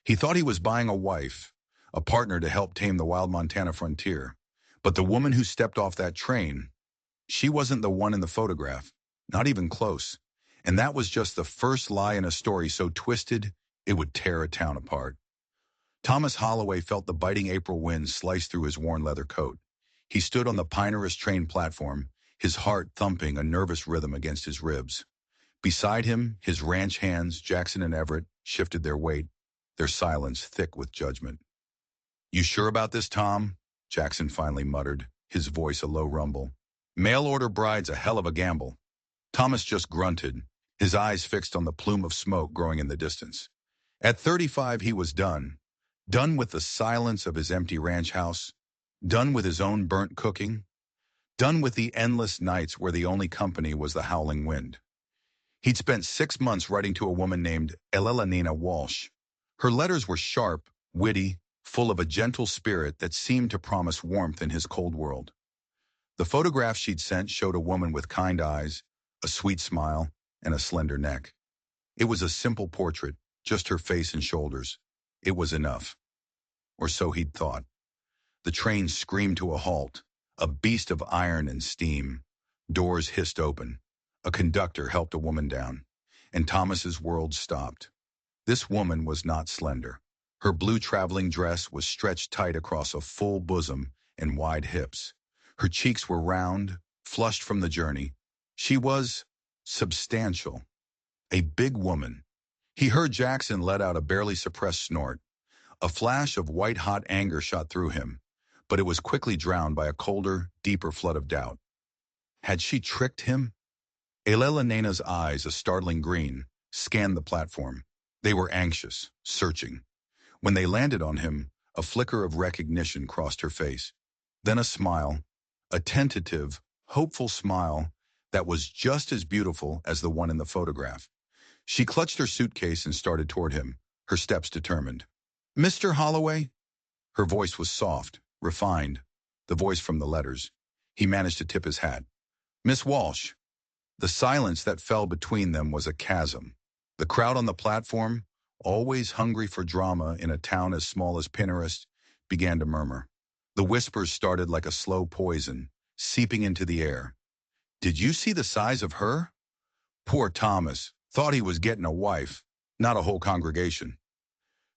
He thought he was buying a wife, a partner to help tame the wild Montana frontier. But the woman who stepped off that train, she wasn't the one in the photograph, not even close. And that was just the first lie in a story so twisted it would tear a town apart. Thomas Holloway felt the biting April wind slice through his worn leather coat. He stood on the Pinehurst train platform, his heart thumping a nervous rhythm against his ribs. Beside him, his ranch hands, Jackson and Everett, shifted their weight, their silence thick with judgment. "You sure about this, Tom?" Jackson finally muttered, his voice a low rumble. "Mail-order bride's a hell of a gamble." Thomas just grunted, his eyes fixed on the plume of smoke growing in the distance. At 35, he was done. Done with the silence of his empty ranch house, done with his own burnt cooking, done with the endless nights where the only company was the howling wind. He'd spent 6 months writing to a woman named Elelanina Walsh. Her letters were sharp, witty, full of a gentle spirit that seemed to promise warmth in his cold world. The photograph she'd sent showed a woman with kind eyes, a sweet smile, and a slender neck. It was a simple portrait, just her face and shoulders. It was enough. Or so he'd thought. The train screamed to a halt, a beast of iron and steam. Doors hissed open. A conductor helped a woman down, and Thomas's world stopped. This woman was not slender. Her blue traveling dress was stretched tight across a full bosom and wide hips. Her cheeks were round, flushed from the journey. She was substantial, a big woman. He heard Jackson let out a barely suppressed snort. A flash of white-hot anger shot through him, but it was quickly drowned by a colder, deeper flood of doubt. Had she tricked him? Elena's eyes, a startling green, scanned the platform. They were anxious, searching. When they landed on him, a flicker of recognition crossed her face. Then a smile, a tentative, hopeful smile that was just as beautiful as the one in the photograph. She clutched her suitcase and started toward him, her steps determined. "Mr. Holloway?" Her voice was soft, refined, the voice from the letters. He managed to tip his hat. "Miss Walsh." The silence that fell between them was a chasm. The crowd on the platform, always hungry for drama in a town as small as Pinehurst, began to murmur. The whispers started like a slow poison, seeping into the air. "Did you see the size of her?" "Poor Thomas. Thought he was getting a wife, not a whole congregation."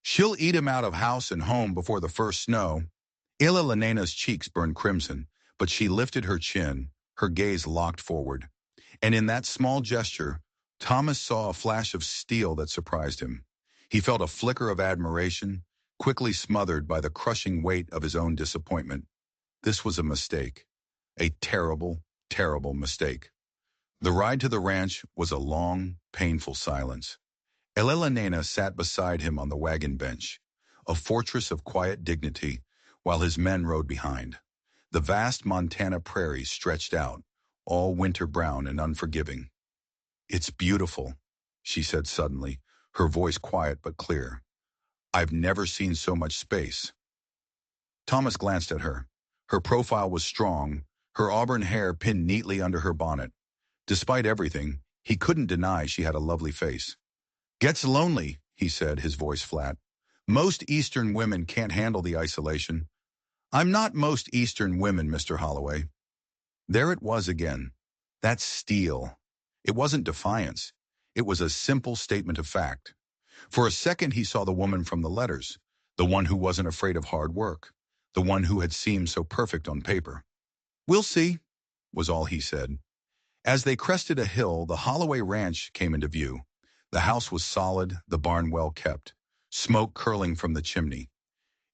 "She'll eat him out of house and home before the first snow." Elena's cheeks burned crimson, but she lifted her chin, her gaze locked forward. And in that small gesture, Thomas saw a flash of steel that surprised him. He felt a flicker of admiration, quickly smothered by the crushing weight of his own disappointment. This was a mistake. A terrible, terrible mistake. The ride to the ranch was a long, painful silence. Elena sat beside him on the wagon bench, a fortress of quiet dignity, while his men rode behind. The vast Montana prairie stretched out, all winter brown and unforgiving. "It's beautiful," she said suddenly, her voice quiet but clear. "I've never seen so much space." Thomas glanced at her. Her profile was strong, her auburn hair pinned neatly under her bonnet. Despite everything, he couldn't deny she had a lovely face. "Gets lonely," he said, his voice flat. "Most Eastern women can't handle the isolation." "I'm not most Eastern women, Mr. Holloway." There it was again. That steel. It wasn't defiance. It was a simple statement of fact. For a second he saw the woman from the letters, the one who wasn't afraid of hard work, the one who had seemed so perfect on paper. "We'll see," was all he said. As they crested a hill, the Holloway Ranch came into view. The house was solid, the barn well kept, smoke curling from the chimney.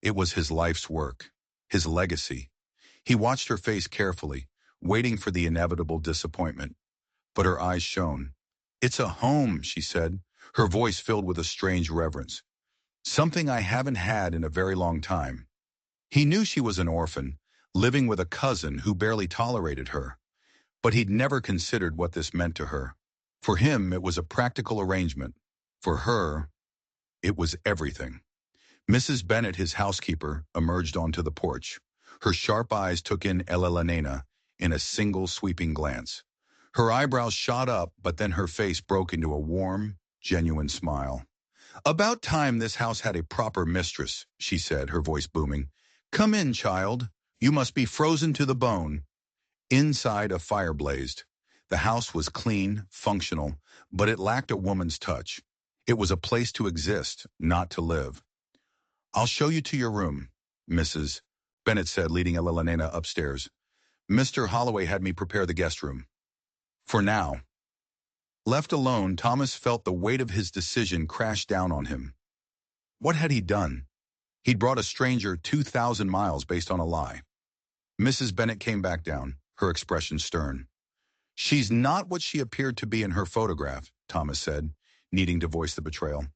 It was his life's work, his legacy. He watched her face carefully, waiting for the inevitable disappointment. But her eyes shone. "It's a home," she said, her voice filled with a strange reverence. "Something I haven't had in a very long time." He knew she was an orphan, living with a cousin who barely tolerated her. But he'd never considered what this meant to her. For him, it was a practical arrangement. For her, it was everything. Mrs. Bennett, his housekeeper, emerged onto the porch. Her sharp eyes took in Elena in a single sweeping glance. Her eyebrows shot up, but then her face broke into a warm, genuine smile. About time this house had a proper mistress, she said, her voice booming. Come in, child. You must be frozen to the bone. Inside, a fire blazed. The house was clean, functional, but it lacked a woman's touch. It was a place to exist, not to live. I'll show you to your room, Mrs. Bennett said, leading Elena upstairs. Mr. Holloway had me prepare the guest room. For now. Left alone, Thomas felt the weight of his decision crash down on him. What had he done? He'd brought a stranger 2,000 miles based on a lie. Mrs. Bennett came back down, her expression stern. She's not what she appeared to be in her photograph, Thomas said, needing to voice the betrayal.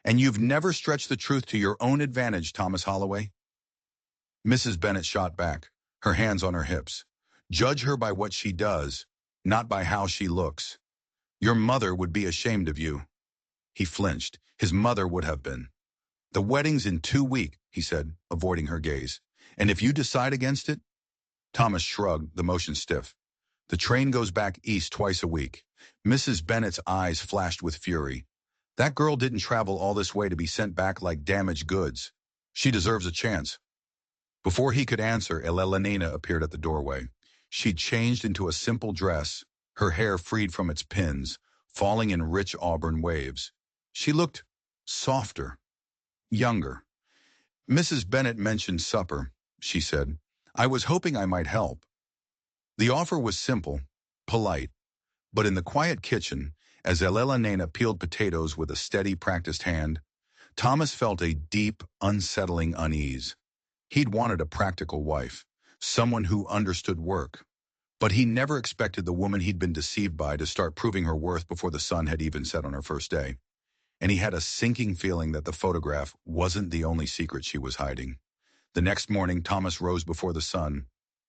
And you've never stretched the truth to your own advantage, Thomas Holloway. Mrs. Bennett shot back, her hands on her hips. Judge her by what she does, not by how she looks. Your mother would be ashamed of you. He flinched. His mother would have been. The wedding's in 2 weeks, he said, avoiding her gaze. And if you decide against it? Thomas shrugged, the motion stiff. The train goes back east twice a week. Mrs. Bennett's eyes flashed with fury. That girl didn't travel all this way to be sent back like damaged goods. She deserves a chance. Before he could answer, Elena appeared at the doorway. She'd changed into a simple dress, her hair freed from its pins, falling in rich auburn waves. She looked softer, younger. Mrs. Bennett mentioned supper, she said. I was hoping I might help. The offer was simple, polite, but in the quiet kitchen, as Elena peeled potatoes with a steady, practiced hand, Thomas felt a deep, unsettling unease. He'd wanted a practical wife, someone who understood work, but he never expected the woman he'd been deceived by to start proving her worth before the sun had even set on her first day. And he had a sinking feeling that the photograph wasn't the only secret she was hiding. The next morning, Thomas rose before the sun,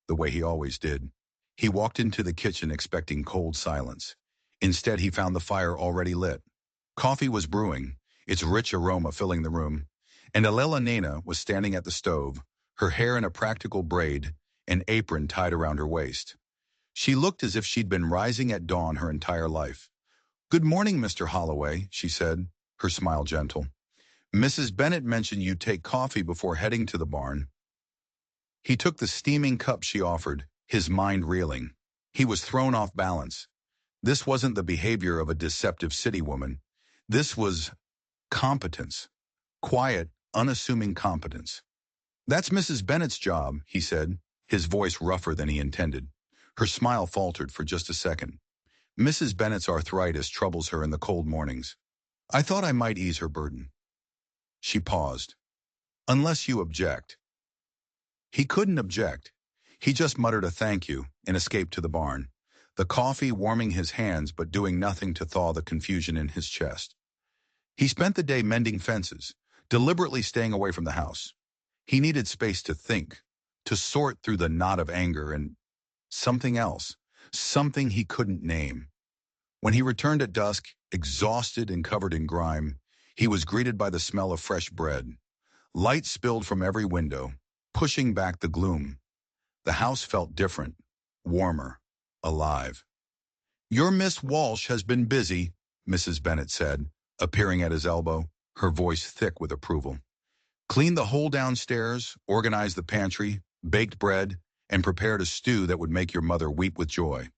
the way he always did. He walked into the kitchen expecting cold silence. Instead, he found the fire already lit. Coffee was brewing, its rich aroma filling the room, and Elena was standing at the stove, her hair in a practical braid, an apron tied around her waist. She looked as if she'd been rising at dawn her entire life. Good morning, Mr. Holloway, she said, her smile gentle. Mrs. Bennett mentioned you take coffee before heading to the barn. He took the steaming cup she offered, his mind reeling. He was thrown off balance. This wasn't the behavior of a deceptive city woman. This was competence. Quiet, unassuming competence. That's Mrs. Bennett's job, he said, his voice rougher than he intended. Her smile faltered for just a second. Mrs. Bennett's arthritis troubles her in the cold mornings. I thought I might ease her burden. She paused. Unless you object. He couldn't object. He just muttered a thank you and escaped to the barn, the coffee warming his hands but doing nothing to thaw the confusion in his chest. He spent the day mending fences, deliberately staying away from the house. He needed space to think, to sort through the knot of anger and something else, something he couldn't name. When he returned at dusk, exhausted and covered in grime, he was greeted by the smell of fresh bread. Light spilled from every window, pushing back the gloom. The house felt different, warmer, alive. Your Miss Walsh has been busy, Mrs. Bennett said, appearing at his elbow, her voice thick with approval. Cleaned the whole downstairs, organized the pantry, baked bread, and prepared a stew that would make your mother weep with joy.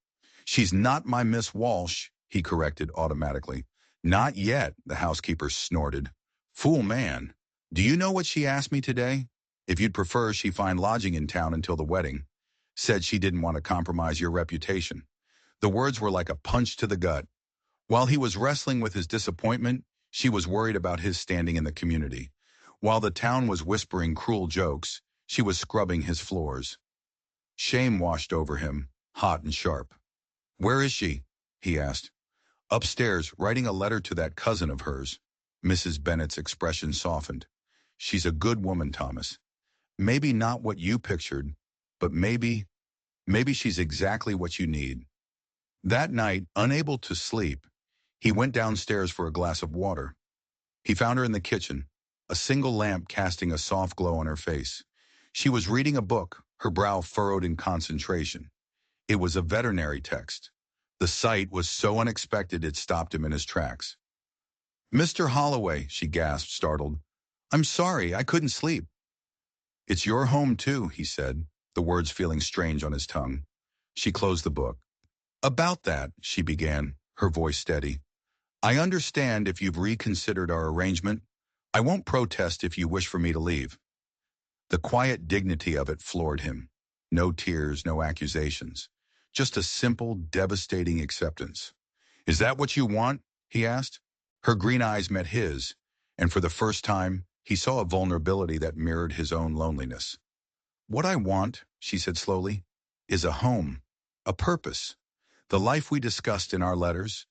She's not my Miss Walsh, he corrected automatically. Not yet, the housekeeper snorted. Fool man, do you know what she asked me today? If you'd prefer she find lodging in town until the wedding. Said she didn't want to compromise your reputation. The words were like a punch to the gut. While he was wrestling with his disappointment, she was worried about his standing in the community. While the town was whispering cruel jokes, she was scrubbing his floors. Shame washed over him, hot and sharp. Where is she? He asked. Upstairs, writing a letter to that cousin of hers. Mrs. Bennett's expression softened. She's a good woman, Thomas. Maybe not what you pictured, but maybe she's exactly what you need. That night, unable to sleep, he went downstairs for a glass of water. He found her in the kitchen, a single lamp casting a soft glow on her face. She was reading a book, her brow furrowed in concentration. It was a veterinary text. The sight was so unexpected it stopped him in his tracks. Mr. Holloway, she gasped, startled. I'm sorry, I couldn't sleep. It's your home too, he said, the words feeling strange on his tongue. She closed the book. About that, she began, her voice steady. I understand if you've reconsidered our arrangement. I won't protest if you wish for me to leave. The quiet dignity of it floored him. No tears, no accusations. Just a simple, devastating acceptance. Is that what you want? He asked. Her green eyes met his, and for the first time, he saw a vulnerability that mirrored his own loneliness. What I want, she said slowly, is a home, a purpose, the life we discussed in our letters.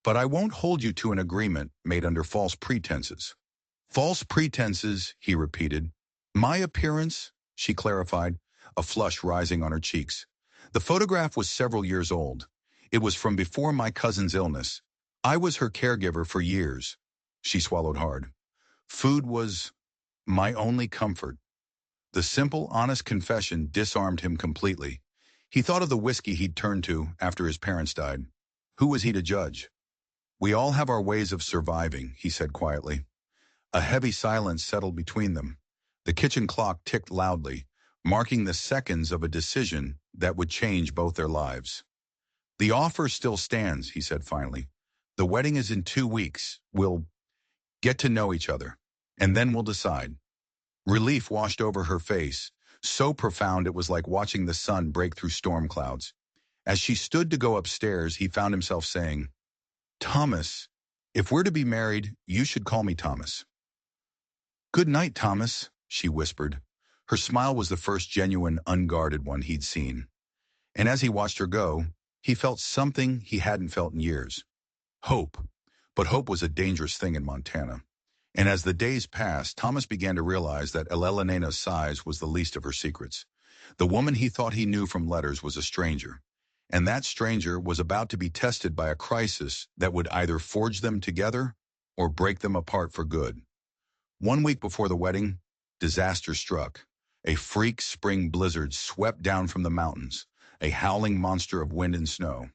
But I won't hold you to an agreement made under false pretenses. False pretenses, he repeated. My appearance, she clarified, a flush rising on her cheeks. The photograph was several years old. It was from before my cousin's illness. I was her caregiver for years. She swallowed hard. Food was my only comfort. The simple, honest confession disarmed him completely. He thought of the whiskey he'd turned to after his parents died. Who was he to judge? We all have our ways of surviving, he said quietly. A heavy silence settled between them. The kitchen clock ticked loudly, marking the seconds of a decision that would change both their lives. The offer still stands, he said finally. The wedding is in 2 weeks. We'll get to know each other, and then we'll decide. Relief washed over her face, so profound it was like watching the sun break through storm clouds. As she stood to go upstairs, he found himself saying, Thomas, if we're to be married, you should call me Thomas. Good night, Thomas, she whispered. Her smile was the first genuine, unguarded one he'd seen. And as he watched her go, he felt something he hadn't felt in years. Hope. But hope was a dangerous thing in Montana. And as the days passed, Thomas began to realize that Elena's size was the least of her secrets. The woman he thought he knew from letters was a stranger. And that stranger was about to be tested by a crisis that would either forge them together or break them apart for good. 1 week before the wedding, disaster struck. A freak spring blizzard swept down from the mountains, a howling monster of wind and snow.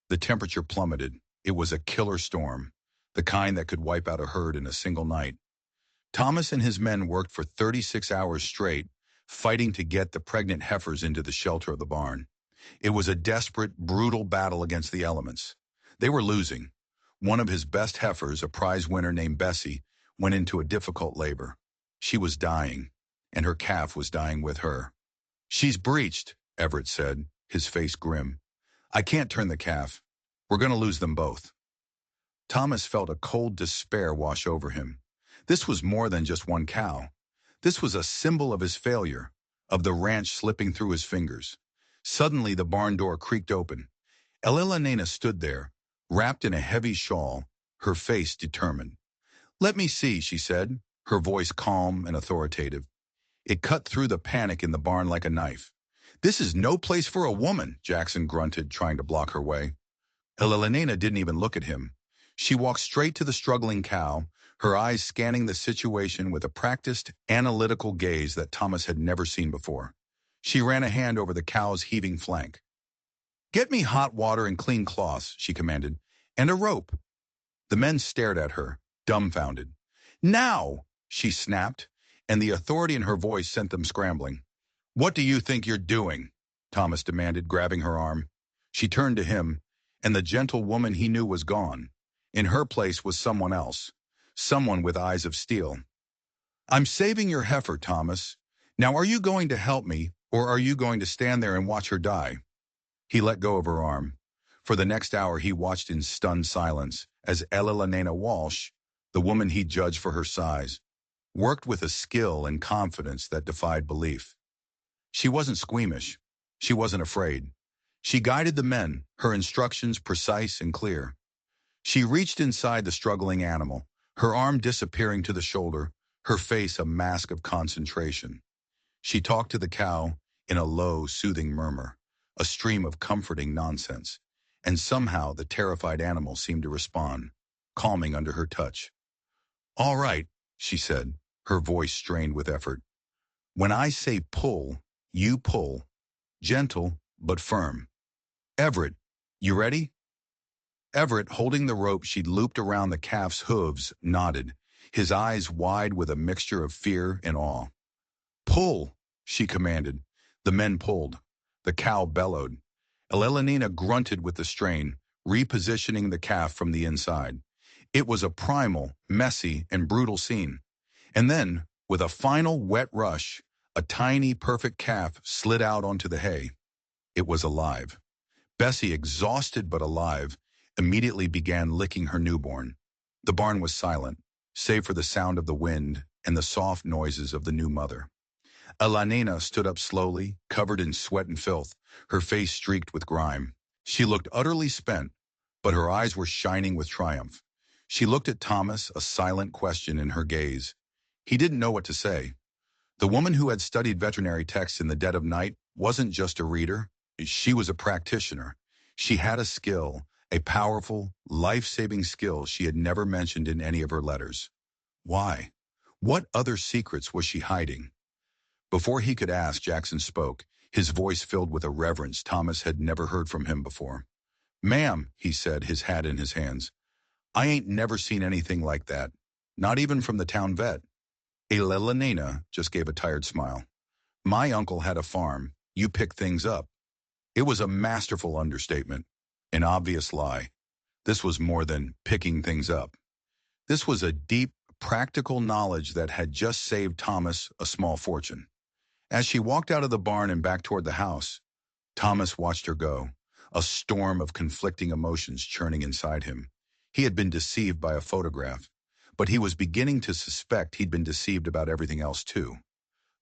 The temperature plummeted. It was a killer storm, the kind that could wipe out a herd in a single night. Thomas and his men worked for 36 hours straight, fighting to get the pregnant heifers into the shelter of the barn. It was a desperate, brutal battle against the elements. They were losing. One of his best heifers, a prize winner named Bessie, went into a difficult labor. She was dying, and her calf was dying with her. She's breached, Everett said, his face grim. I can't turn the calf. We're going to lose them both. Thomas felt a cold despair wash over him. This was more than just one cow. This was a symbol of his failure, of the ranch slipping through his fingers. Suddenly, the barn door creaked open. Elena stood there, wrapped in a heavy shawl, her face determined. Let me see, she said, her voice calm and authoritative. It cut through the panic in the barn like a knife. This is no place for a woman, Jackson grunted, trying to block her way. Elena didn't even look at him. She walked straight to the struggling cow, her eyes scanning the situation with a practiced, analytical gaze that Thomas had never seen before. She ran a hand over the cow's heaving flank. Get me hot water and clean cloths, she commanded, and a rope. The men stared at her, dumbfounded. Now, she snapped, and the authority in her voice sent them scrambling. What do you think you're doing? Thomas demanded, grabbing her arm. She turned to him, and the gentle woman he knew was gone. In her place was someone else, someone with eyes of steel. I'm saving your heifer, Thomas. Now are you going to help me, or are you going to stand there and watch her die? He let go of her arm. For the next hour he watched in stunned silence as Elena Walsh, the woman he judged for her size, worked with a skill and confidence that defied belief. She wasn't squeamish. She wasn't afraid. She guided the men, her instructions precise and clear. She reached inside the struggling animal, her arm disappearing to the shoulder, her face a mask of concentration. She talked to the cow in a low, soothing murmur, a stream of comforting nonsense, and somehow the terrified animal seemed to respond, calming under her touch. All right, she said, her voice strained with effort. When I say pull, you pull. Gentle, but firm. Everett, you ready? Everett, holding the rope she'd looped around the calf's hooves, nodded, his eyes wide with a mixture of fear and awe. "Pull," she commanded. The men pulled. The cow bellowed. Elelenina grunted with the strain, repositioning the calf from the inside. It was a primal, messy, and brutal scene. And then, with a final wet rush, a tiny, perfect calf slid out onto the hay. It was alive. Bessie, exhausted but alive, immediately began licking her newborn. The barn was silent, save for the sound of the wind and the soft noises of the new mother. Alanina stood up slowly, covered in sweat and filth, her face streaked with grime. She looked utterly spent, but her eyes were shining with triumph. She looked at Thomas, a silent question in her gaze. He didn't know what to say. The woman who had studied veterinary texts in the dead of night wasn't just a reader. She was a practitioner. She had a skill, a powerful, life-saving skill she had never mentioned in any of her letters. Why? What other secrets was she hiding? Before he could ask, Jackson spoke, his voice filled with a reverence Thomas had never heard from him before. "Ma'am," he said, his hat in his hands, "I ain't never seen anything like that. Not even from the town vet." Elelenina just gave a tired smile. "My uncle had a farm. You pick things up." It was a masterful understatement, an obvious lie. This was more than picking things up. This was a deep, practical knowledge that had just saved Thomas a small fortune. As she walked out of the barn and back toward the house, Thomas watched her go, a storm of conflicting emotions churning inside him. He had been deceived by a photograph, but he was beginning to suspect he'd been deceived about everything else too.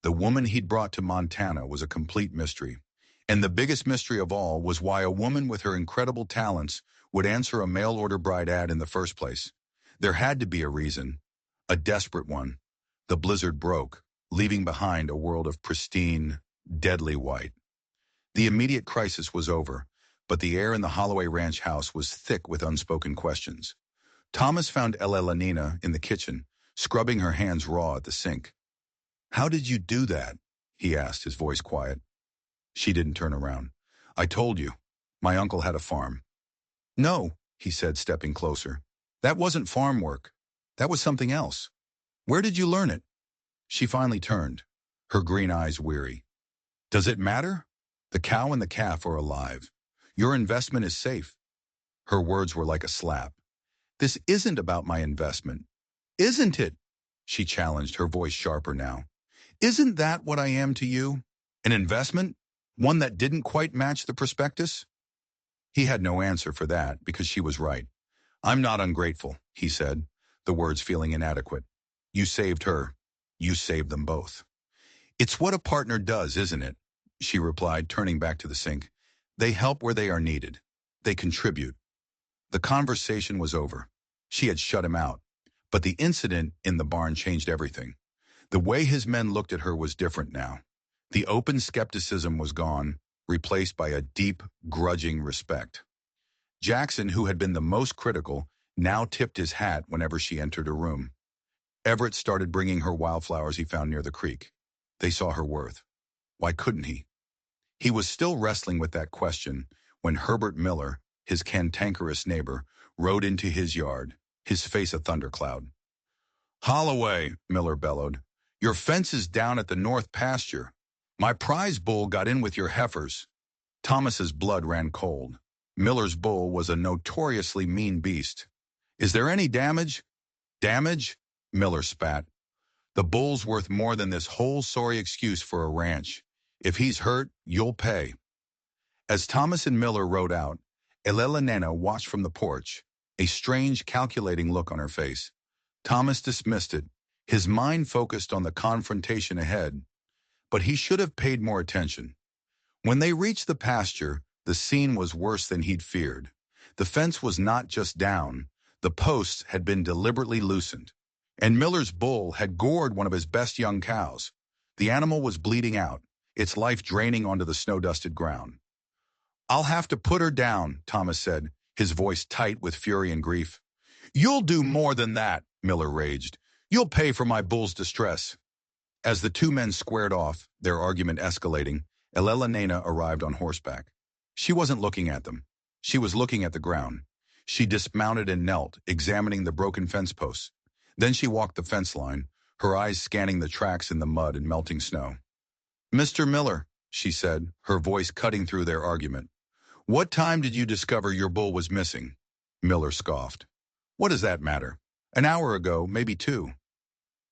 The woman he'd brought to Montana was a complete mystery. And the biggest mystery of all was why a woman with her incredible talents would answer a mail-order bride ad in the first place. There had to be a reason, a desperate one. The blizzard broke, leaving behind a world of pristine, deadly white. The immediate crisis was over, but the air in the Holloway Ranch house was thick with unspoken questions. Thomas found Elelenina in the kitchen, scrubbing her hands raw at the sink. "How did you do that?" he asked, his voice quiet. She didn't turn around. "I told you. My uncle had a farm." "No," he said, stepping closer. "That wasn't farm work. That was something else. Where did you learn it?" She finally turned, her green eyes weary. "Does it matter? The cow and the calf are alive. Your investment is safe." Her words were like a slap. "This isn't about my investment." "Isn't it?" she challenged, her voice sharper now. "Isn't that what I am to you? An investment? One that didn't quite match the prospectus?" He had no answer for that because she was right. "I'm not ungrateful," he said, the words feeling inadequate. "You saved her. You saved them both." "It's what a partner does, isn't it?" she replied, turning back to the sink. "They help where they are needed. They contribute." The conversation was over. She had shut him out. But the incident in the barn changed everything. The way his men looked at her was different now. The open skepticism was gone, replaced by a deep, grudging respect. Jackson, who had been the most critical, now tipped his hat whenever she entered a room. Everett started bringing her wildflowers he found near the creek. They saw her worth. Why couldn't he? He was still wrestling with that question when Herbert Miller, his cantankerous neighbor, rode into his yard, his face a thundercloud. "Holloway," Miller bellowed, "your fence is down at the north pasture. My prize bull got in with your heifers." Thomas's blood ran cold. Miller's bull was a notoriously mean beast. "Is there any damage?" "Damage?" Miller spat. "The bull's worth more than this whole sorry excuse for a ranch. If he's hurt, you'll pay." As Thomas and Miller rode out, Elelenena watched from the porch, a strange, calculating look on her face. Thomas dismissed it, his mind focused on the confrontation ahead, but he should have paid more attention. When they reached the pasture, the scene was worse than he'd feared. The fence was not just down, the posts had been deliberately loosened, and Miller's bull had gored one of his best young cows. The animal was bleeding out, its life draining onto the snow-dusted ground. "I'll have to put her down," Thomas said, his voice tight with fury and grief. "You'll do more than that," Miller raged. "You'll pay for my bull's distress." As the two men squared off, their argument escalating, Elelenena arrived on horseback. She wasn't looking at them. She was looking at the ground. She dismounted and knelt, examining the broken fence posts. Then she walked the fence line, her eyes scanning the tracks in the mud and melting snow. "Mr. Miller," she said, her voice cutting through their argument. "What time did you discover your bull was missing?" Miller scoffed. "What does that matter? An hour ago, maybe two."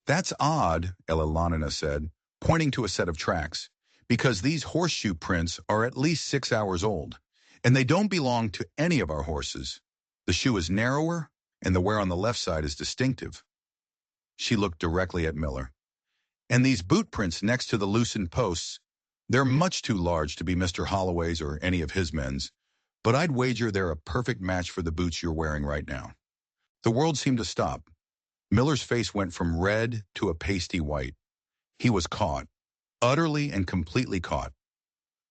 "That's odd," Elalanina said, pointing to a set of tracks, "because these horseshoe prints are at least 6 hours old, and they don't belong to any of our horses. The shoe is narrower, and the wear on the left side is distinctive." She looked directly at Miller. "And these boot prints next to the loosened posts, they're much too large to be Mr. Holloway's or any of his men's, but I'd wager they're a perfect match for the boots you're wearing right now." The world seemed to stop. Miller's face went from red to a pasty white. He was caught, utterly and completely caught.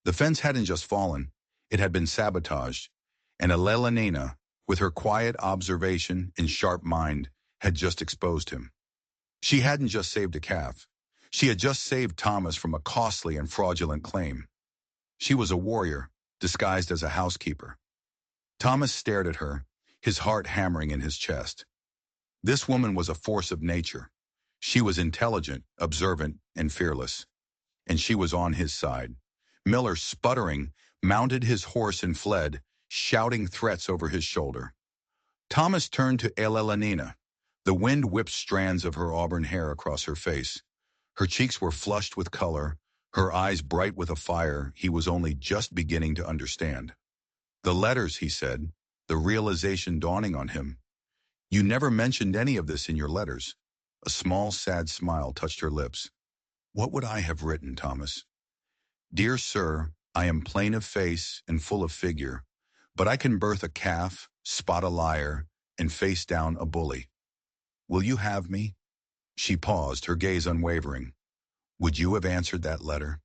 The fence hadn't just fallen, it had been sabotaged, and Alelanina, with her quiet observation and sharp mind, had just exposed him. She hadn't just saved a calf. She had just saved Thomas from a costly and fraudulent claim. She was a warrior, disguised as a housekeeper. Thomas stared at her, his heart hammering in his chest. This woman was a force of nature. She was intelligent, observant, and fearless. And she was on his side. Miller, sputtering, mounted his horse and fled, shouting threats over his shoulder. Thomas turned to Alelanina. The wind whipped strands of her auburn hair across her face. Her cheeks were flushed with color, her eyes bright with a fire he was only just beginning to understand. "The letters," he said, the realization dawning on him. "You never mentioned any of this in your letters." A small, sad smile touched her lips. "What would I have written, Thomas?" "Dear sir, I am plain of face and full of figure, but I can birth a calf, spot a liar, and face down a bully. Will you have me?" She paused, her gaze unwavering. "Would you have answered that letter?"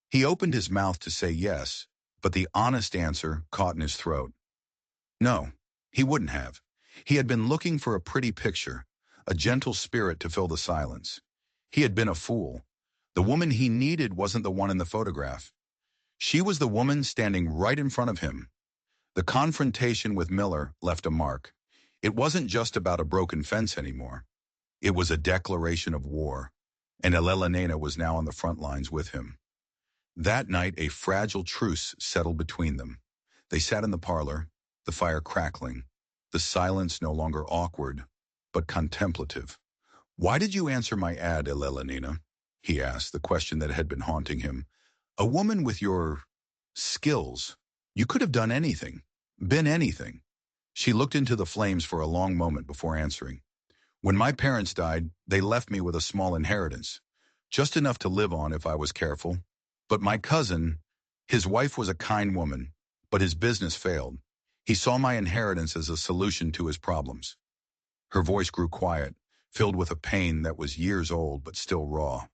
He opened his mouth to say yes, but the honest answer caught in his throat. No, he wouldn't have. He had been looking for a pretty picture, a gentle spirit to fill the silence. He had been a fool. The woman he needed wasn't the one in the photograph. She was the woman standing right in front of him. The confrontation with Miller left a mark. It wasn't just about a broken fence anymore. It was a declaration of war, and Alelanina was now on the front lines with him. That night, a fragile truce settled between them. They sat in the parlor, the fire crackling, the silence no longer awkward, but contemplative. "Why did you answer my ad, Alelanina?" he asked, the question that had been haunting him. "A woman with your skills. You could have done anything, been anything." She looked into the flames for a long moment before answering. "When my parents died, they left me with a small inheritance, just enough to live on if I was careful. But my cousin, his wife was a kind woman, but his business failed. He saw my inheritance as a solution to his problems." Her voice grew quiet, filled with a pain that was years old but still raw.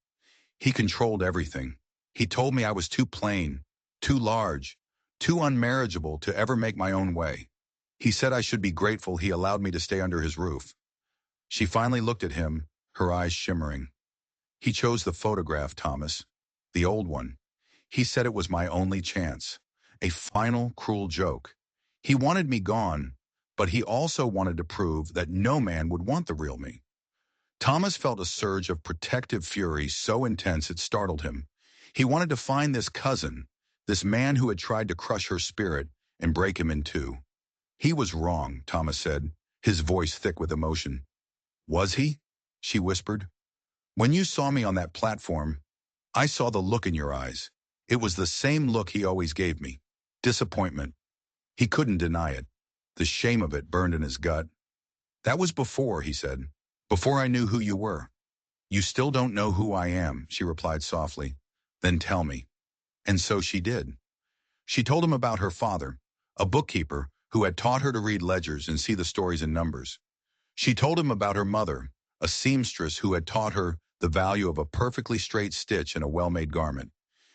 "He controlled everything. He told me I was too plain, too large, too unmarriageable to ever make my own way. He said I should be grateful he allowed me to stay under his roof." She finally looked at him, her eyes shimmering. "He chose the photograph, Thomas. The old one. He said it was my only chance. A final, cruel joke. He wanted me gone, but he also wanted to prove that no man would want the real me." Thomas felt a surge of protective fury so intense it startled him. He wanted to find this cousin, this man who had tried to crush her spirit and break him in two. "He was wrong," Thomas said, his voice thick with emotion. "Was he?" she whispered. "When you saw me on that platform, I saw the look in your eyes. It was the same look he always gave me. Disappointment. He couldn't deny it. The shame of it burned in his gut. That was before," he said. "Before I knew who you were." "You still don't know who I am," she replied softly. "Then tell me." And so she did. She told him about her father, a bookkeeper who had taught her to read ledgers and see the stories in numbers. She told him about her mother, a seamstress who had taught her the value of a perfectly straight stitch in a well-made garment.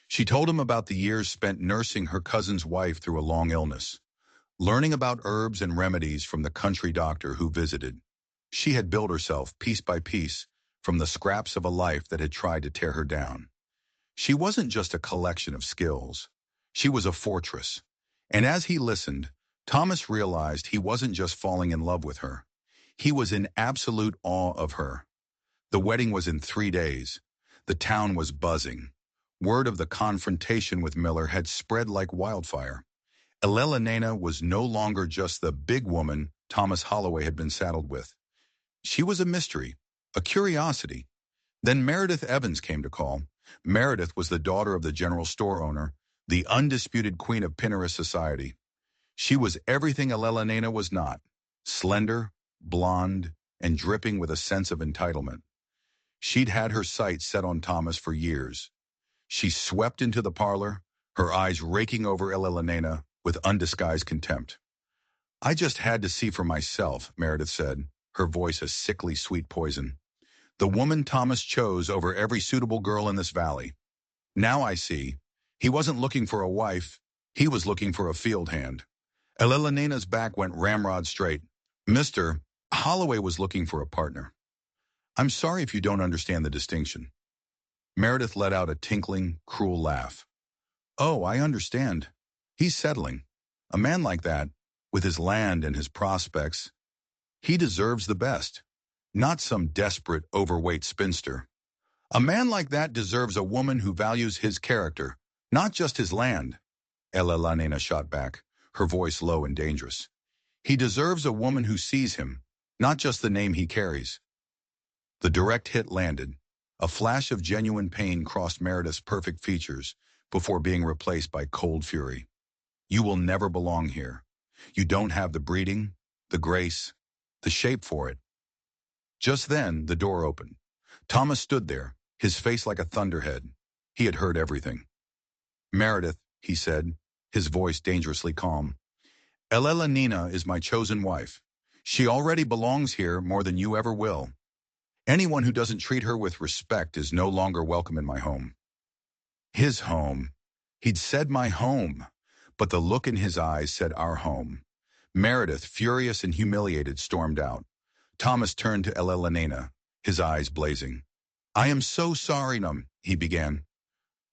She told him about the years spent nursing her cousin's wife through a long illness, learning about herbs and remedies from the country doctor who visited. She had built herself, piece by piece, from the scraps of a life that had tried to tear her down. She wasn't just a collection of skills. She was a fortress. And as he listened, Thomas realized he wasn't just falling in love with her. He was in absolute awe of her. The wedding was in 3 days. The town was buzzing. Word of the confrontation with Miller had spread like wildfire. Elena was no longer just the big woman Thomas Holloway had been saddled with. She was a mystery, a curiosity. Then Meredith Evans came to call. Meredith was the daughter of the general store owner, the undisputed queen of Pinterest society. She was everything Elena was not: slender, blonde, and dripping with a sense of entitlement. She'd had her sights set on Thomas for years. She swept into the parlor, her eyes raking over Elena with undisguised contempt. "I just had to see for myself," Meredith said, her voice a sickly sweet poison. "The woman Thomas chose over every suitable girl in this valley. Now I see. He wasn't looking for a wife. He was looking for a field hand." Elena's back went ramrod straight. "Mr. Holloway was looking for a partner." "I'm sorry if you don't understand the distinction." Meredith let out a tinkling, cruel laugh. "Oh, I understand. He's settling. A man like that, with his land and his prospects, he deserves the best. Not some desperate, overweight spinster. A man like that deserves a woman who values his character, not just his land." Elena shot back, her voice low and dangerous. "He deserves a woman who sees him, not just the name he carries." The direct hit landed. A flash of genuine pain crossed Meredith's perfect features before being replaced by cold fury. "You will never belong here. You don't have the breeding, the grace, the shape for it." Just then, the door opened. Thomas stood there, his face like a thunderhead. He had heard everything. "Meredith," he said, his voice dangerously calm, "Elena is my chosen wife. She already belongs here more than you ever will. Anyone who doesn't treat her with respect is no longer welcome in my home." His home. He'd said my home, but the look in his eyes said our home. Meredith, furious and humiliated, stormed out. Thomas turned to Elena, his eyes blazing. "I am so sorry, he began.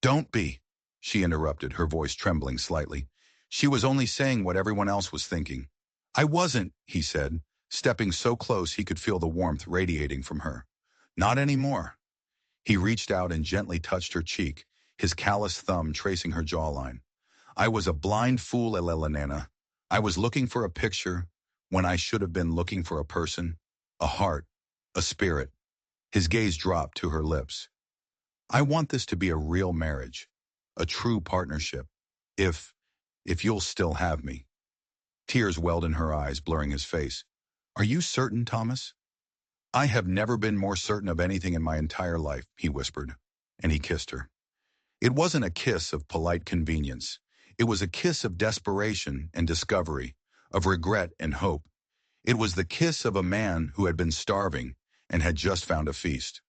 "Don't be," she interrupted, her voice trembling slightly. "She was only saying what everyone else was thinking." "I wasn't," he said, stepping so close he could feel the warmth radiating from her. "Not anymore." He reached out and gently touched her cheek, his callous thumb tracing her jawline. "I was a blind fool, Elena. I was looking for a picture when I should have been looking for a person, a heart, a spirit." His gaze dropped to her lips. "I want this to be a real marriage, a true partnership. If you'll still have me." Tears welled in her eyes, blurring his face. "Are you certain, Thomas?" "I have never been more certain of anything in my entire life," he whispered, and he kissed her. It wasn't a kiss of polite convenience. It was a kiss of desperation and discovery, of regret and hope. It was the kiss of a man who had been starving and had just found a feast.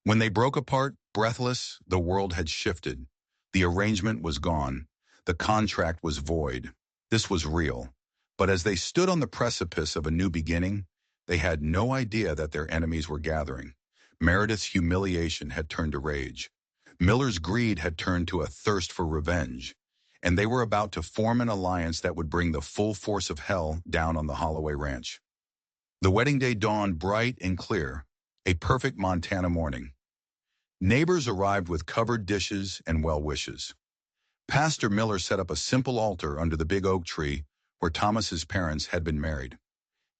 When they broke apart, breathless, the world had shifted. The arrangement was gone. The contract was void. This was real. But as they stood on the precipice of a new beginning, they had no idea that their enemies were gathering. Meredith's humiliation had turned to rage. Miller's greed had turned to a thirst for revenge. And they were about to form an alliance that would bring the full force of hell down on the Holloway Ranch. The wedding day dawned bright and clear, a perfect Montana morning. Neighbors arrived with covered dishes and well wishes. Pastor Miller set up a simple altar under the big oak tree where Thomas's parents had been married.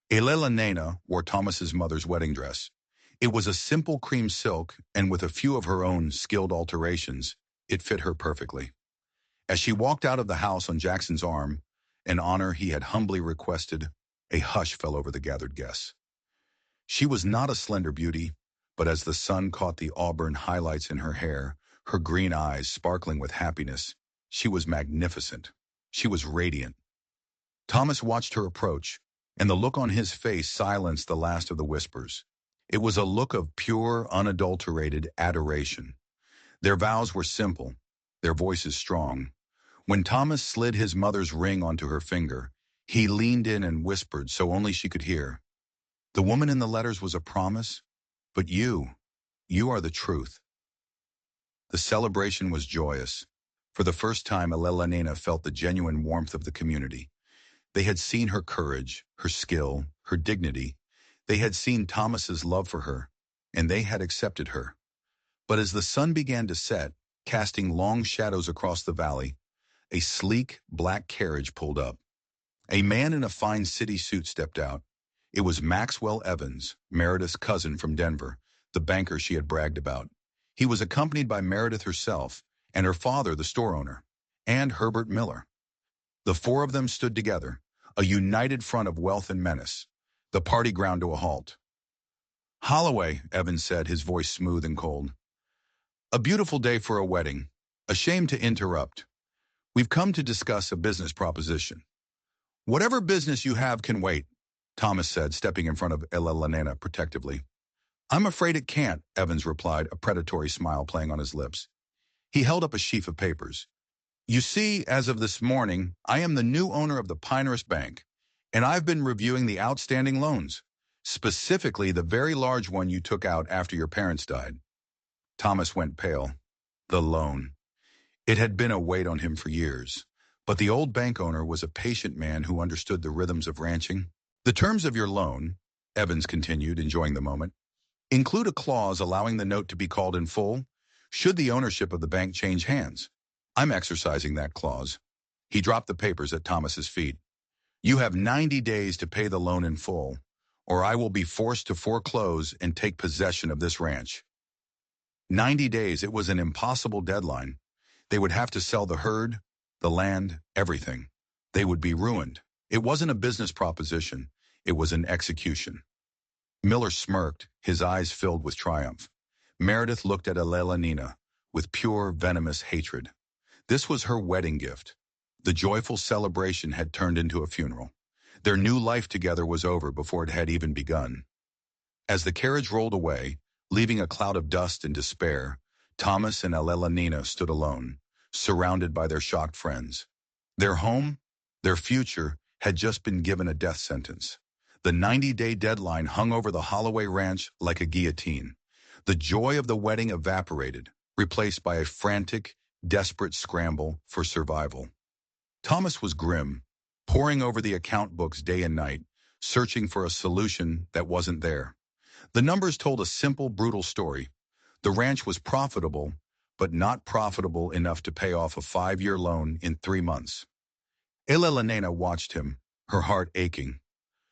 Elena wore Thomas's mother's wedding dress. It was a simple cream silk, and with a few of her own skilled alterations, it fit her perfectly. As she walked out of the house on Jackson's arm, an honor he had humbly requested, a hush fell over the gathered guests. She was not a slender beauty, but as the sun caught the auburn highlights in her hair, her green eyes sparkling with happiness, she was magnificent. She was radiant. Thomas watched her approach, and the look on his face silenced the last of the whispers. It was a look of pure, unadulterated adoration. Their vows were simple, their voices strong. When Thomas slid his mother's ring onto her finger, he leaned in and whispered so only she could hear. "The woman in the letters was a promise, but you are the truth." The celebration was joyous. For the first time, Elena felt the genuine warmth of the community. They had seen her courage, her skill, her dignity. They had seen Thomas's love for her, and they had accepted her. But as the sun began to set, casting long shadows across the valley, a sleek, black carriage pulled up. A man in a fine city suit stepped out. It was Maxwell Evans, Meredith's cousin from Denver, the banker she had bragged about. He was accompanied by Meredith herself, and her father, the store owner, and Herbert Miller. The four of them stood together, a united front of wealth and menace. The party ground to a halt. "Holloway," Evans said, his voice smooth and cold. "A beautiful day for a wedding. A shame to interrupt. We've come to discuss a business proposition." "Whatever business you have can wait," Thomas said, stepping in front of Elena protectively. "I'm afraid it can't," Evans replied, a predatory smile playing on his lips. He held up a sheaf of papers. "You see, as of this morning, I am the new owner of the Pinehurst Bank, and I've been reviewing the outstanding loans, specifically the very large one you took out after your parents died." Thomas went pale. The loan. It had been a weight on him for years. But the old bank owner was a patient man who understood the rhythms of ranching. "The terms of your loan," Evans continued, enjoying the moment, "include a clause allowing the note to be called in full should the ownership of the bank change hands. I'm exercising that clause." He dropped the papers at Thomas's feet. "You have 90 days to pay the loan in full, or I will be forced to foreclose and take possession of this ranch." 90 days, it was an impossible deadline. They would have to sell the herd, the land, everything. They would be ruined. It wasn't a business proposition. It was an execution. Miller smirked, his eyes filled with triumph. Meredith looked at Elena with pure, venomous hatred. This was her wedding gift. The joyful celebration had turned into a funeral. Their new life together was over before it had even begun. As the carriage rolled away, leaving a cloud of dust and despair, Thomas and Elena stood alone, surrounded by their shocked friends. Their home, their future, had just been given a death sentence. The 90-day deadline hung over the Holloway Ranch like a guillotine. The joy of the wedding evaporated, replaced by a frantic, desperate scramble for survival. Thomas was grim, poring over the account books day and night, searching for a solution that wasn't there. The numbers told a simple, brutal story. The ranch was profitable, but not profitable enough to pay off a 5-year loan in 3 months. Elena watched him, her heart aching.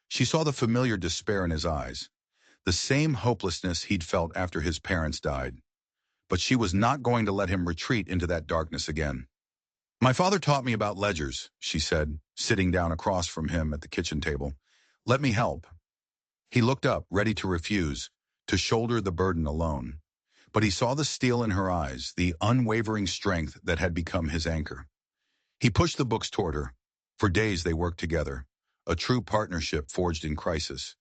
She saw the familiar despair in his eyes, the same hopelessness he'd felt after his parents died. But she was not going to let him retreat into that darkness again. "My father taught me about ledgers," she said, sitting down across from him at the kitchen table. "Let me help." He looked up, ready to refuse, to shoulder the burden alone. But he saw the steel in her eyes, the unwavering strength that had become his anchor. He pushed the books toward her. For days they worked together, a true partnership forged in crisis.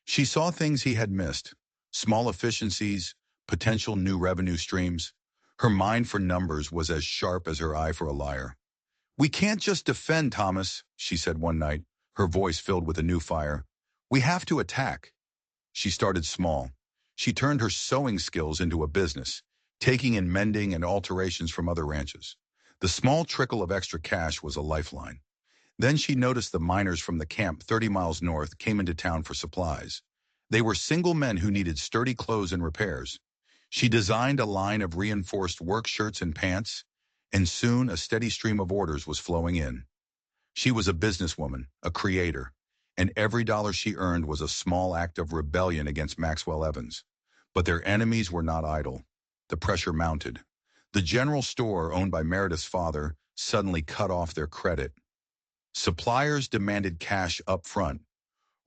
She saw things he had missed, small efficiencies, potential new revenue streams. Her mind for numbers was as sharp as her eye for a liar. "We can't just defend, Thomas," she said one night, her voice filled with a new fire. "We have to attack." She started small. She turned her sewing skills into a business, taking in mending and alterations from other ranches. The small trickle of extra cash was a lifeline. Then she noticed the miners from the camp 30 miles north came into town for supplies. They were single men who needed sturdy clothes and repairs. She designed a line of reinforced work shirts and pants, and soon a steady stream of orders was flowing in. She was a businesswoman, a creator, and every dollar she earned was a small act of rebellion against Maxwell Evans. But their enemies were not idle. The pressure mounted. The general store, owned by Meredith's father, suddenly cut off their credit. Suppliers demanded cash up front.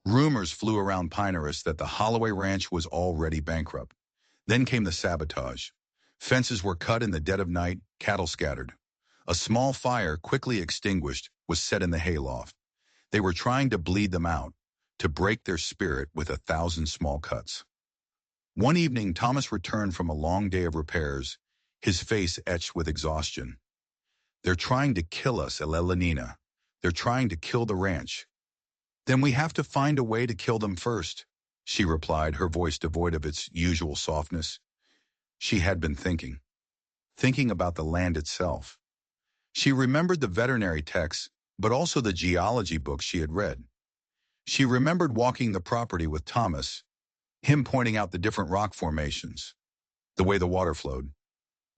Rumors flew around Pinehurst that the Holloway Ranch was already bankrupt. Then came the sabotage. Fences were cut in the dead of night, cattle scattered. A small fire, quickly extinguished, was set in the hayloft. They were trying to bleed them out, to break their spirit with 1,000 small cuts. One evening, Thomas returned from a long day of repairs, his face etched with exhaustion. "They're trying to kill us, Elena. They're trying to kill the ranch." "Then we have to find a way to kill them first," she replied, her voice devoid of its usual softness. She had been thinking about the land itself. She remembered the veterinary techs but also the geology books she had read. She remembered walking the property with Thomas, him pointing out the different rock formations, the way the water flowed.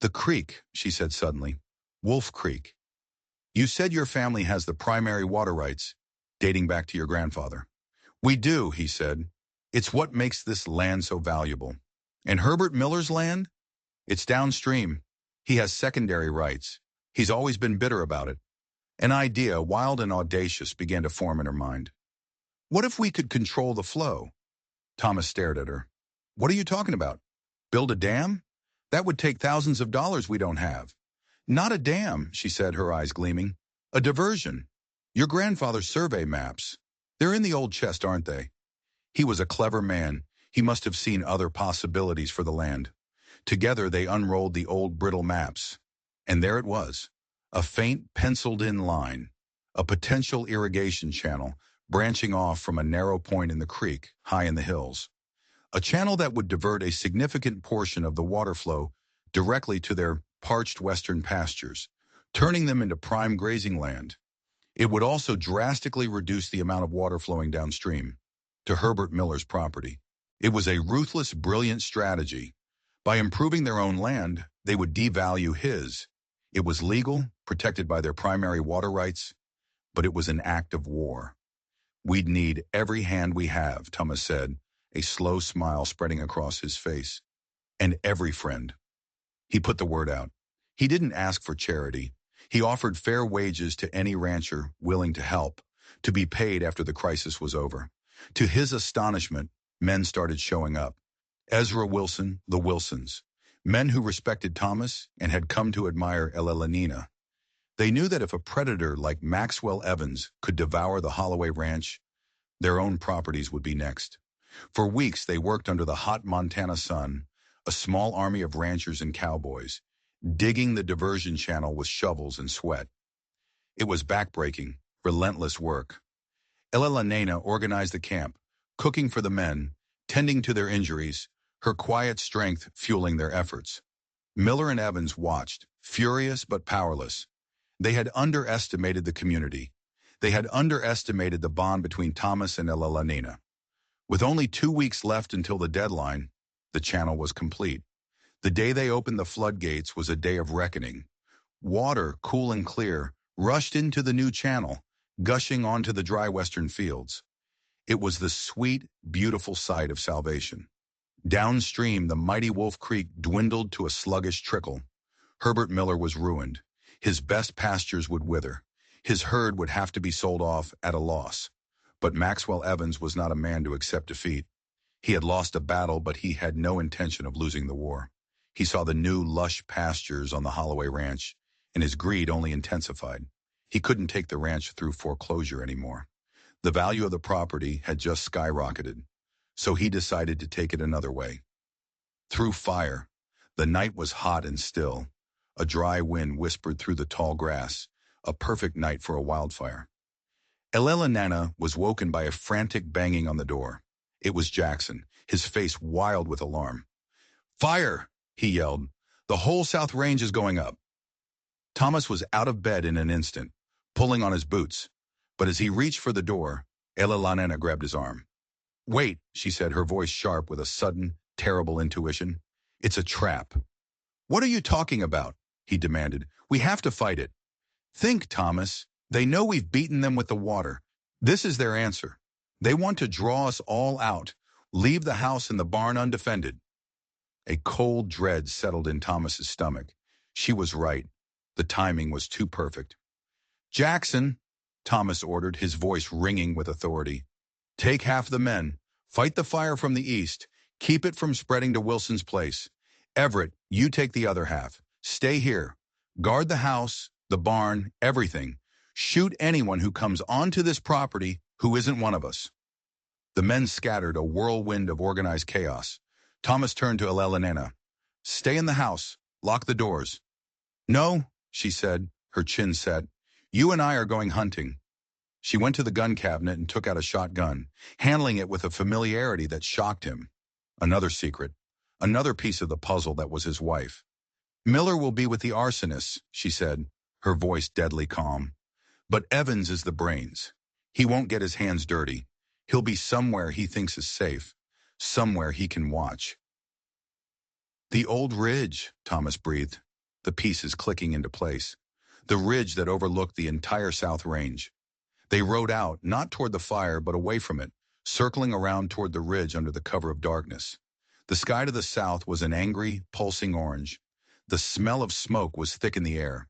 The creek, she said suddenly. Wolf Creek. You said your family has the primary water rights, dating back to your grandfather. We do, he said. It's what makes this land so valuable. And Herbert Miller's land? It's downstream. He has secondary rights. He's always been bitter about it. An idea, wild and audacious, began to form in her mind. What if we could control the flow? Thomas stared at her. What are you talking about? Build a dam? That would take thousands of dollars we don't have. Not a dam, she said, her eyes gleaming. A diversion. Your grandfather's survey maps. They're in the old chest, aren't they? He was a clever man. He must have seen other possibilities for the land. Together they unrolled the old brittle maps. And there it was. A faint penciled-in line. A potential irrigation channel branching off from a narrow point in the creek, high in the hills. A channel that would divert a significant portion of the water flow directly to their parched western pastures, turning them into prime grazing land. It would also drastically reduce the amount of water flowing downstream to Herbert Miller's property. It was a ruthless, brilliant strategy. By improving their own land, they would devalue his. It was legal, protected by their primary water rights, but it was an act of war. We'd need every hand we have, Thomas said, a slow smile spreading across his face. And every friend. He put the word out. He didn't ask for charity. He offered fair wages to any rancher willing to help, to be paid after the crisis was over. To his astonishment, men started showing up. Ezra Wilson, the Wilsons, men who respected Thomas and had come to admire Elelanina. They knew that if a predator like Maxwell Evans could devour the Holloway Ranch, their own properties would be next. For weeks they worked under the hot Montana sun, a small army of ranchers and cowboys, digging the diversion channel with shovels and sweat. It was backbreaking, relentless work. Elelanina organized the camp, cooking for the men, tending to their injuries, her quiet strength fueling their efforts. Miller and Evans watched, furious but powerless. They had underestimated the community. They had underestimated the bond between Thomas and Elelanina. With only 2 weeks left until the deadline, the channel was complete. The day they opened the floodgates was a day of reckoning. Water, cool and clear, rushed into the new channel, gushing onto the dry western fields. It was the sweet, beautiful sight of salvation. Downstream, the mighty Wolf Creek dwindled to a sluggish trickle. Herbert Miller was ruined. His best pastures would wither. His herd would have to be sold off at a loss. But Maxwell Evans was not a man to accept defeat. He had lost a battle, but he had no intention of losing the war. He saw the new, lush pastures on the Holloway Ranch, and his greed only intensified. He couldn't take the ranch through foreclosure anymore. The value of the property had just skyrocketed, so he decided to take it another way. Through fire. The night was hot and still. A dry wind whispered through the tall grass, a perfect night for a wildfire. Elelanina was woken by a frantic banging on the door. It was Jackson, his face wild with alarm. "Fire!" he yelled. "The whole South Range is going up." Thomas was out of bed in an instant, pulling on his boots. But as he reached for the door, Elelanina grabbed his arm. "Wait," she said, her voice sharp with a sudden, terrible intuition. "It's a trap." "What are you talking about?" he demanded. "We have to fight it." "Think, Thomas. They know we've beaten them with the water. This is their answer. They want to draw us all out, leave the house and the barn undefended." A cold dread settled in Thomas's stomach. She was right. The timing was too perfect. "Jackson," Thomas ordered, his voice ringing with authority. "Take half the men. Fight the fire from the east. Keep it from spreading to Wilson's place. Everett, you take the other half. Stay here. Guard the house, the barn, everything. Shoot anyone who comes onto this property who isn't one of us." The men scattered, a whirlwind of organized chaos. Thomas turned to Elelanina. "Stay in the house. Lock the doors." "No," she said, her chin set. "You and I are going hunting." She went to the gun cabinet and took out a shotgun, handling it with a familiarity that shocked him. Another secret. Another piece of the puzzle that was his wife. "Miller will be with the arsonists," she said, her voice deadly calm. But Evans is the brains. He won't get his hands dirty. He'll be somewhere he thinks is safe, somewhere he can watch. The old ridge, Thomas breathed, the pieces clicking into place. The ridge that overlooked the entire South Range. They rode out, not toward the fire, but away from it, circling around toward the ridge under the cover of darkness. The sky to the south was an angry, pulsing orange. The smell of smoke was thick in the air.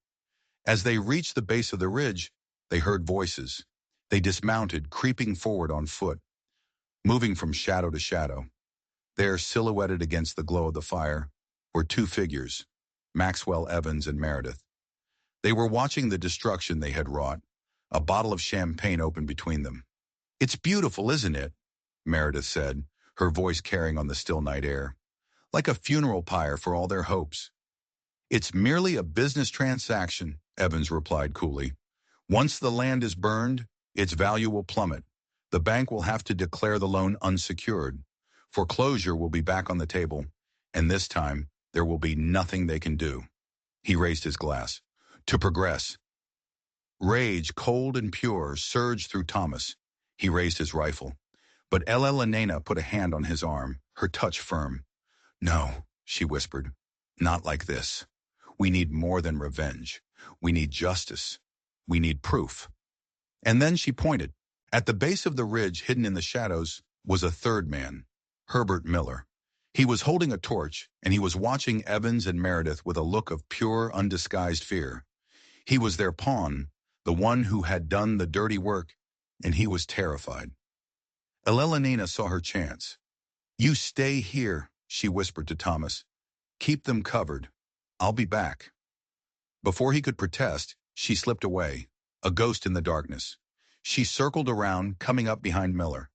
As they reached the base of the ridge, they heard voices. They dismounted, creeping forward on foot, moving from shadow to shadow. There, silhouetted against the glow of the fire, were two figures, Maxwell Evans and Meredith. They were watching the destruction they had wrought, a bottle of champagne open between them. "It's beautiful, isn't it?" Meredith said, her voice carrying on the still night air. "Like a funeral pyre for all their hopes." "It's merely a business transaction," Evans replied coolly. "Once the land is burned, its value will plummet. The bank will have to declare the loan unsecured. Foreclosure will be back on the table, and this time there will be nothing they can do." He raised his glass. "To progress." Rage, cold and pure, surged through Thomas. He raised his rifle. But Elena put a hand on his arm, her touch firm. "No," she whispered. "Not like this. We need more than revenge. We need justice. We need proof." And then she pointed. At the base of the ridge, hidden in the shadows, was a third man, Herbert Miller. He was holding a torch, and he was watching Evans and Meredith with a look of pure, undisguised fear. He was their pawn, the one who had done the dirty work, and he was terrified. Elena saw her chance. "You stay here," she whispered to Thomas. "Keep them covered. I'll be back." Before he could protest, she slipped away, a ghost in the darkness. She circled around, coming up behind Miller.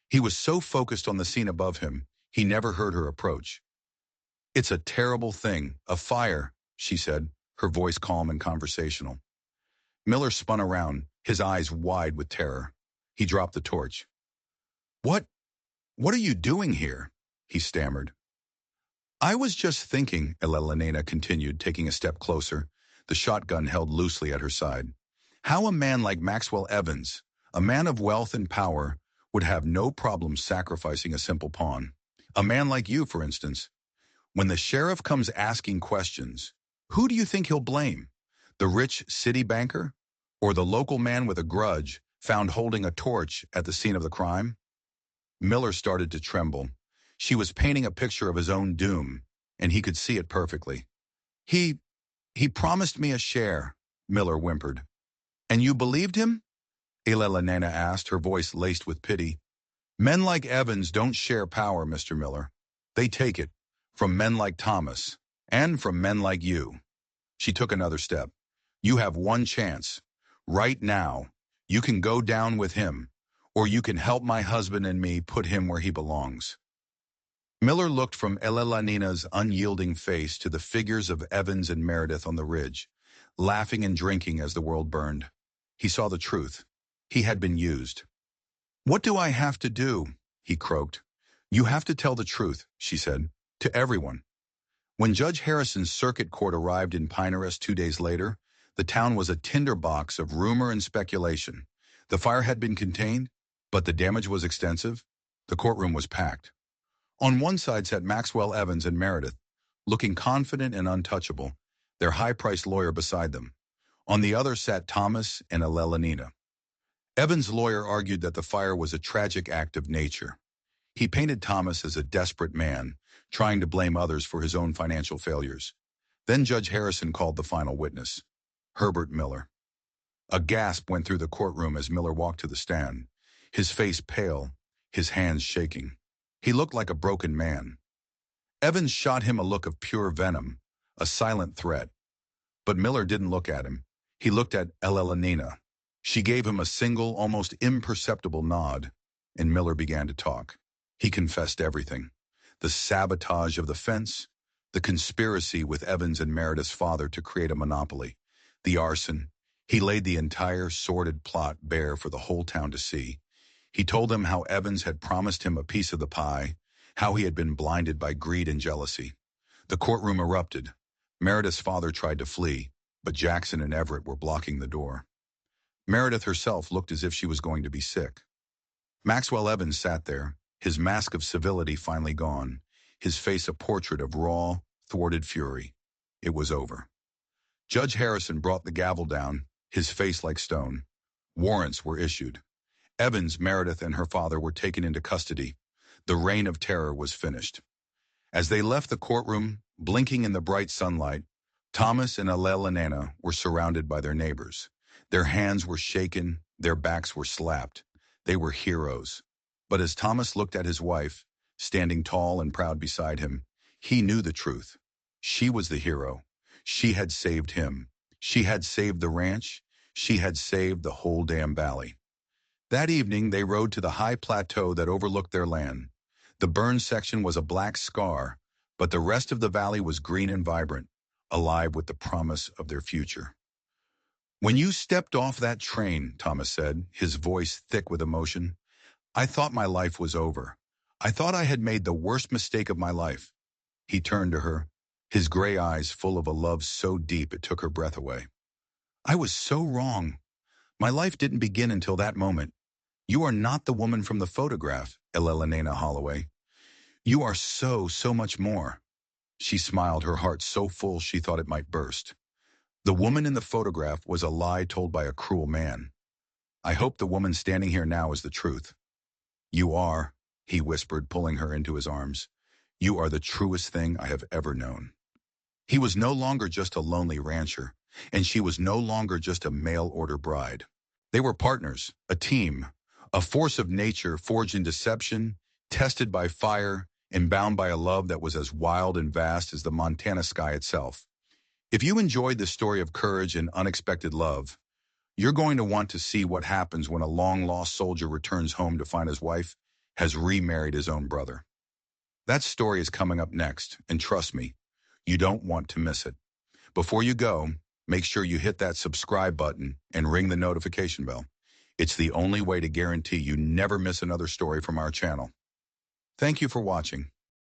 He was so focused on the scene above him, he never heard her approach. "It's a terrible thing, a fire," she said, her voice calm and conversational. Miller spun around, his eyes wide with terror. He dropped the torch. What are you doing here?" he stammered. "I was just thinking," Elena continued, taking a step closer, the shotgun held loosely at her side, "how a man like Maxwell Evans, a man of wealth and power, would have no problem sacrificing a simple pawn. A man like you, for instance. When the sheriff comes asking questions, who do you think he'll blame? The rich city banker? Or the local man with a grudge found holding a torch at the scene of the crime?" Miller started to tremble. She was painting a picture of his own doom, and he could see it perfectly. He promised me a share," Miller whimpered. "And you believed him?" Elena asked, her voice laced with pity. "Men like Evans don't share power, Mr. Miller. They take it, from men like Thomas, and from men like you." She took another step. "You have one chance. Right now, you can go down with him, or you can help my husband and me put him where he belongs." Miller looked from Elena's unyielding face to the figures of Evans and Meredith on the ridge, laughing and drinking as the world burned. He saw the truth. He had been used. "What do I have to do?" he croaked. "You have to tell the truth," she said, "to everyone." When Judge Harrison's circuit court arrived in Pinehurst 2 days later, the town was a tinderbox of rumor and speculation. The fire had been contained, but the damage was extensive. The courtroom was packed. On one side sat Maxwell Evans and Meredith, looking confident and untouchable, their high-priced lawyer beside them. On the other sat Thomas and Elena. Evans' lawyer argued that the fire was a tragic act of nature. He painted Thomas as a desperate man, trying to blame others for his own financial failures. Then Judge Harrison called the final witness, Herbert Miller. A gasp went through the courtroom as Miller walked to the stand, his face pale, his hands shaking. He looked like a broken man. Evans shot him a look of pure venom, a silent threat. But Miller didn't look at him. He looked at Elena. She gave him a single, almost imperceptible nod, and Miller began to talk. He confessed everything. The sabotage of the fence, the conspiracy with Evans and Meredith's father to create a monopoly, the arson. He laid the entire sordid plot bare for the whole town to see. He told them how Evans had promised him a piece of the pie, how he had been blinded by greed and jealousy. The courtroom erupted. Meredith's father tried to flee, but Jackson and Everett were blocking the door. Meredith herself looked as if she was going to be sick. Maxwell Evans sat there, his mask of civility finally gone, his face a portrait of raw, thwarted fury. It was over. Judge Harrison brought the gavel down, his face like stone. Warrants were issued. Evans, Meredith, and her father were taken into custody. The reign of terror was finished. As they left the courtroom, blinking in the bright sunlight, Thomas and Elena were surrounded by their neighbors. Their hands were shaken, their backs were slapped. They were heroes. But as Thomas looked at his wife, standing tall and proud beside him, he knew the truth. She was the hero. She had saved him. She had saved the ranch. She had saved the whole damn valley. That evening, they rode to the high plateau that overlooked their land. The burned section was a black scar, but the rest of the valley was green and vibrant, alive with the promise of their future. "When you stepped off that train," Thomas said, his voice thick with emotion, "I thought my life was over. I thought I had made the worst mistake of my life." He turned to her, his gray eyes full of a love so deep it took her breath away. "I was so wrong. My life didn't begin until that moment. You are not the woman from the photograph, Elena Holloway. You are so much more." She smiled, her heart so full she thought it might burst. The woman in the photograph was a lie told by a cruel man. I hope the woman standing here now is the truth. "You are," he whispered, pulling her into his arms. "You are the truest thing I have ever known." He was no longer just a lonely rancher, and she was no longer just a mail-order bride. They were partners, a team, a force of nature forged in deception, tested by fire, and bound by a love that was as wild and vast as the Montana sky itself. If you enjoyed this story of courage and unexpected love, you're going to want to see what happens when a long-lost soldier returns home to find his wife has remarried his own brother. That story is coming up next, and trust me, you don't want to miss it. Before you go, make sure you hit that subscribe button and ring the notification bell. It's the only way to guarantee you never miss another story from our channel. Thank you for watching.